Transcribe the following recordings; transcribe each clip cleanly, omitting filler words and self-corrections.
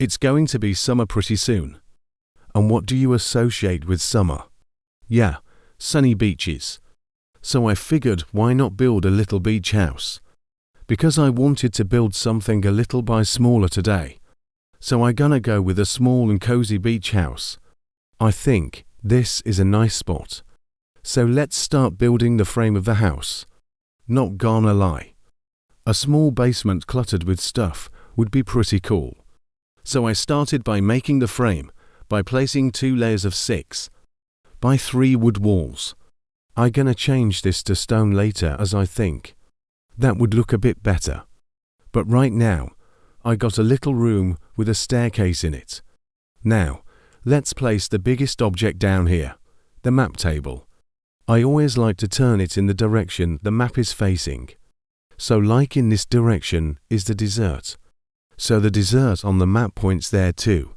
It's going to be summer pretty soon. And what do you associate with summer? Yeah, sunny beaches. So I figured, why not build a little beach house? Because I wanted to build something a little bit smaller today. So I gonna go with a small and cozy beach house. I think this is a nice spot. So let's start building the frame of the house. Not gonna lie. A small basement cluttered with stuff would be pretty cool. So I started by making the frame by placing 2 layers of 6 by 3 wood walls. I gonna change this to stone later, as I think that would look a bit better. But right now, I got a little room with a staircase in it. Now, let's place the biggest object down here, the map table. I always like to turn it in the direction the map is facing. So like in this direction is the dessert. So the dessert on the map points there too.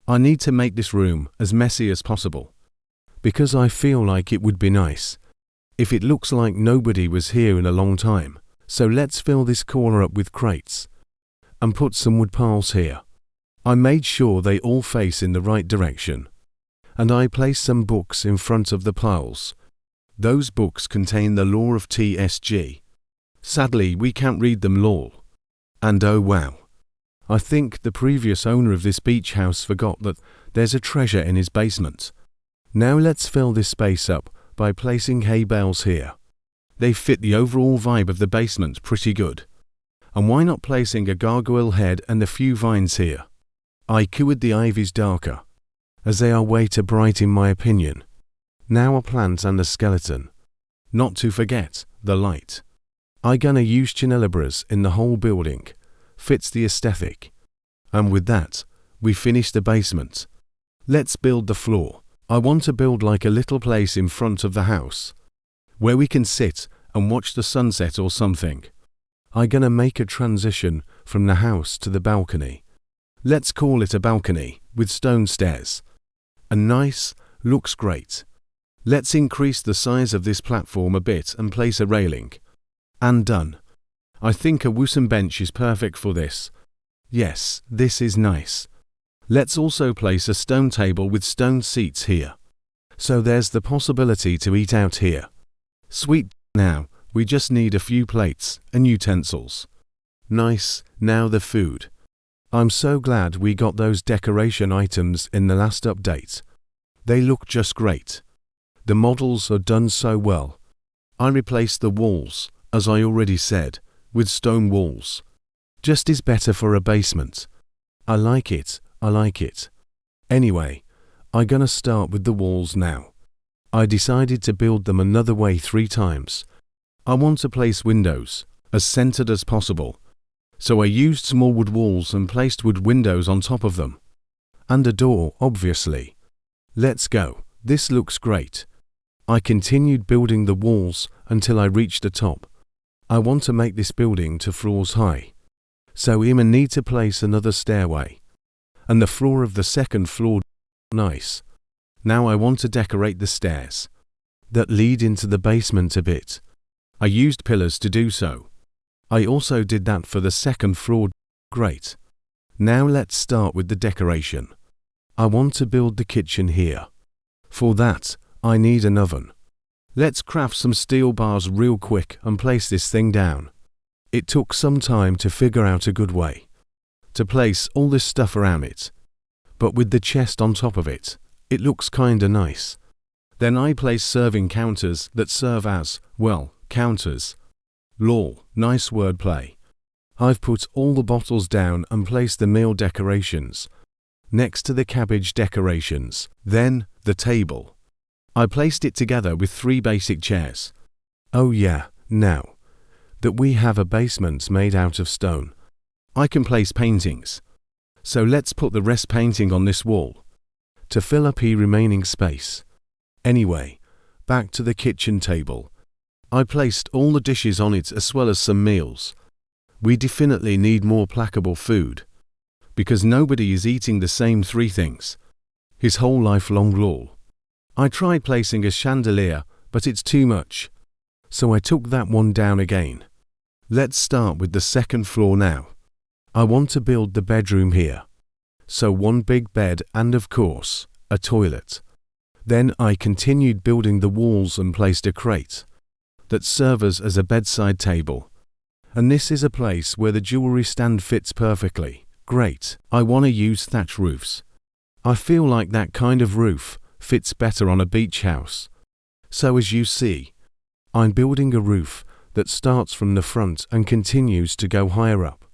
I need to make this room as messy as possible, because I feel like it would be nice if it looks like nobody was here in a long time. So let's fill this corner up with crates and put some wood piles here. I made sure they all face in the right direction, and I placed some books in front of the piles. Those books contain the law of TSG. Sadly, we can't read them all. And oh wow, I think the previous owner of this beach house forgot that there's a treasure in his basement. Now let's fill this space up by placing hay bales here. They fit the overall vibe of the basement pretty good. And why not placing a gargoyle head and a few vines here? I colored the ivies darker, as they are way too bright in my opinion. Now a plant and a skeleton. Not to forget, the light. I gonna use candelabras in the whole building. Fits the aesthetic. And with that, we finish the basement. Let's build the floor. I want to build like a little place in front of the house, where we can sit and watch the sunset or something. I gonna make a transition from the house to the balcony. Let's call it a balcony with stone stairs. And nice, looks great. Let's increase the size of this platform a bit and place a railing. And done. I think a wooden bench is perfect for this. Yes, this is nice. Let's also place a stone table with stone seats here. So there's the possibility to eat out here. Sweet. Now, we just need a few plates and utensils. Nice, now the food. I'm so glad we got those decoration items in the last update. They look just great. The models are done so well. I replaced the walls, as I already said, with stone walls. Just is better for a basement. I like it, I like it. Anyway, I'm gonna start with the walls now. I decided to build them another way 3 times. I want to place windows as centered as possible. So I used small wood walls and placed wood windows on top of them. And a door, obviously. Let's go. This looks great. I continued building the walls until I reached the top. I want to make this building 2 floors high. So I need to place another stairway. And the floor of the 2nd floor. Nice. Now I want to decorate the stairs that lead into the basement a bit. I used pillars to do so. I also did that for the 2nd floor. Great. Now let's start with the decoration. I want to build the kitchen here. For that, I need an oven. Let's craft some steel bars real quick and place this thing down. It took some time to figure out a good way to place all this stuff around it. But with the chest on top of it, it looks kinda nice. Then I place serving counters that serve as, well, counters. Lol, nice wordplay. I've put all the bottles down and placed the meal decorations next to the cabbage decorations. Then, the table. I placed it together with 3 basic chairs. Oh yeah, now that we have a basement made out of stone, I can place paintings. So let's put the rest painting on this wall to fill up the remaining space. Anyway, back to the kitchen table. I placed all the dishes on it as well as some meals. We definitely need more palatable food, because nobody is eating the same 3 things his whole life long lol. I tried placing a chandelier, but it's too much. So I took that one down again. Let's start with the 2nd floor now. I want to build the bedroom here. So one big bed and, of course, a toilet. Then I continued building the walls and placed a crate that serves as a bedside table. And this is a place where the jewelry stand fits perfectly. Great. I want to use thatch roofs. I feel like that kind of roof fits better on a beach house. So as you see, I'm building a roof that starts from the front and continues to go higher up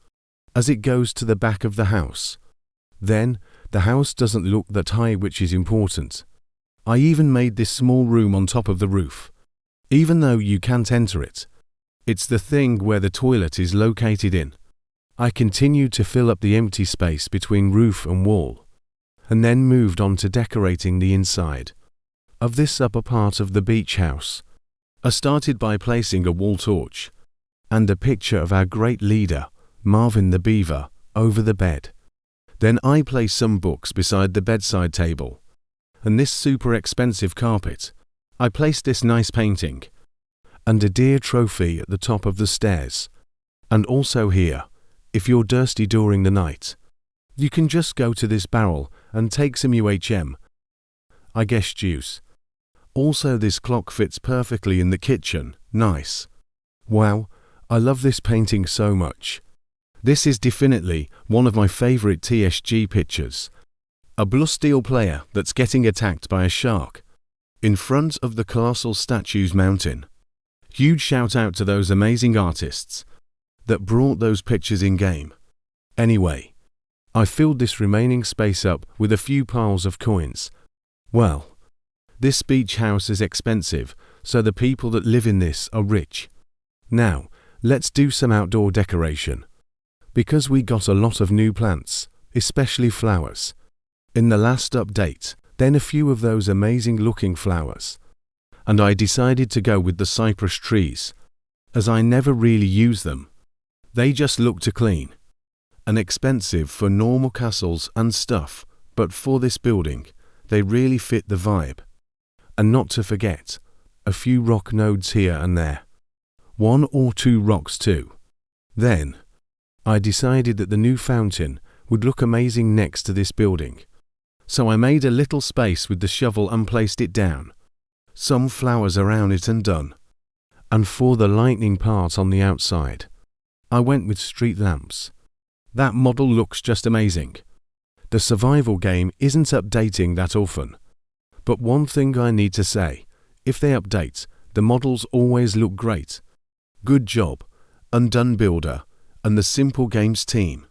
as it goes to the back of the house. Then, the house doesn't look that high, which is important. I even made this small room on top of the roof. Even though you can't enter it, it's the thing where the toilet is located in. I continued to fill up the empty space between roof and wall, and then moved on to decorating the inside of this upper part of the beach house. I started by placing a wall torch and a picture of our great leader, Marvin the Beaver, over the bed. Then I placed some books beside the bedside table, and this super expensive carpet. I placed this nice painting and a deer trophy at the top of the stairs. And also here, if you're thirsty during the night, you can just go to this barrel and take some I guess juice. Also, this clock fits perfectly in the kitchen. Nice. Wow, I love this painting so much. This is definitely one of my favorite TSG pictures. A blue steel player that's getting attacked by a shark in front of the castle statues mountain. Huge shout out to those amazing artists that brought those pictures in game. Anyway, I filled this remaining space up with a few piles of coins. Well, this beach house is expensive, so the people that live in this are rich. Now, let's do some outdoor decoration. Because we got a lot of new plants, especially flowers, in the last update, then a few of those amazing looking flowers. And I decided to go with the cypress trees, as I never really use them. They just look too clean and expensive for normal castles and stuff, but for this building, they really fit the vibe. And not to forget, a few rock nodes here and there. 1 or 2 rocks too. Then, I decided that the new fountain would look amazing next to this building. So I made a little space with the shovel and placed it down. Some flowers around it and done. And for the lightning part on the outside, I went with street lamps. That model looks just amazing. The survival game isn't updating that often. But one thing I need to say, if they update, the models always look great. Good job, Undone Builder, and the Simple Games team.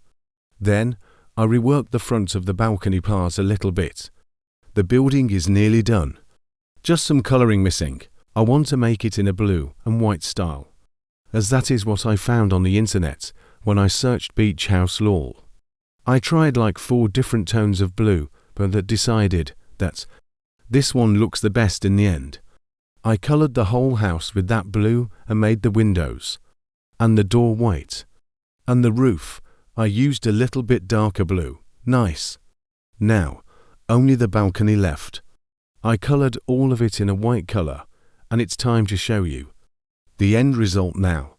Then, I reworked the front of the balcony part a little bit. The building is nearly done. Just some colouring missing. I want to make it in a blue and white style, as that is what I found on the internet when I searched beach house lol. I tried like 4 different tones of blue, but decided that this one looks the best in the end. I coloured the whole house with that blue and made the windows and the door white. And the roof, I used a little bit darker blue. Nice. Now, only the balcony left. I coloured all of it in a white colour, and it's time to show you the end result now.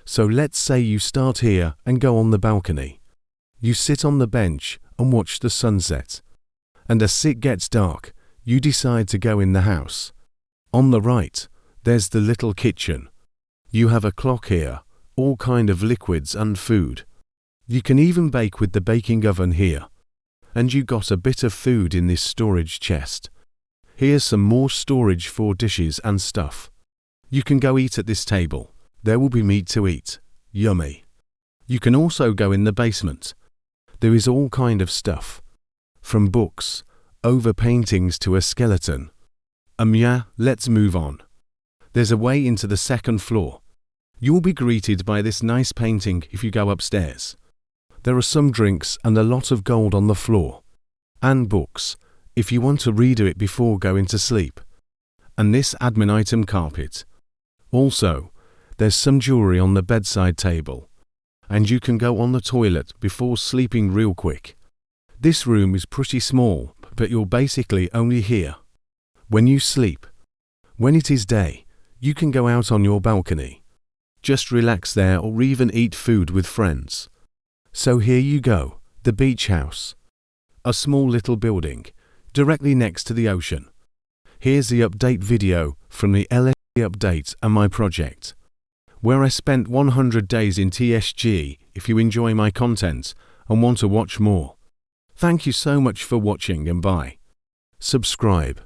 So let's say you start here and go on the balcony. You sit on the bench and watch the sunset. And as it gets dark, you decide to go in the house. On the right, there's the little kitchen. You have a clock here, all kind of liquids and food. You can even bake with the baking oven here. And you got a bit of food in this storage chest. Here's some more storage for dishes and stuff. You can go eat at this table. There will be meat to eat. Yummy. You can also go in the basement. There is all kind of stuff. From books, over paintings to a skeleton. Yeah, let's move on. There's a way into the second floor. You'll be greeted by this nice painting if you go upstairs. There are some drinks and a lot of gold on the floor. And books, if you want to read it before going to sleep. And this admin item carpet. Also, there's some jewelry on the bedside table. And you can go on the toilet before sleeping real quick. This room is pretty small, but you're basically only here when you sleep. When it is day, you can go out on your balcony. Just relax there or even eat food with friends. So here you go, the beach house. a small little building, directly next to the ocean. Here's the update video from the LSE update and my project, where I spent 100 days in TSG. If you enjoy my content and want to watch more, thank you so much for watching and bye. Subscribe.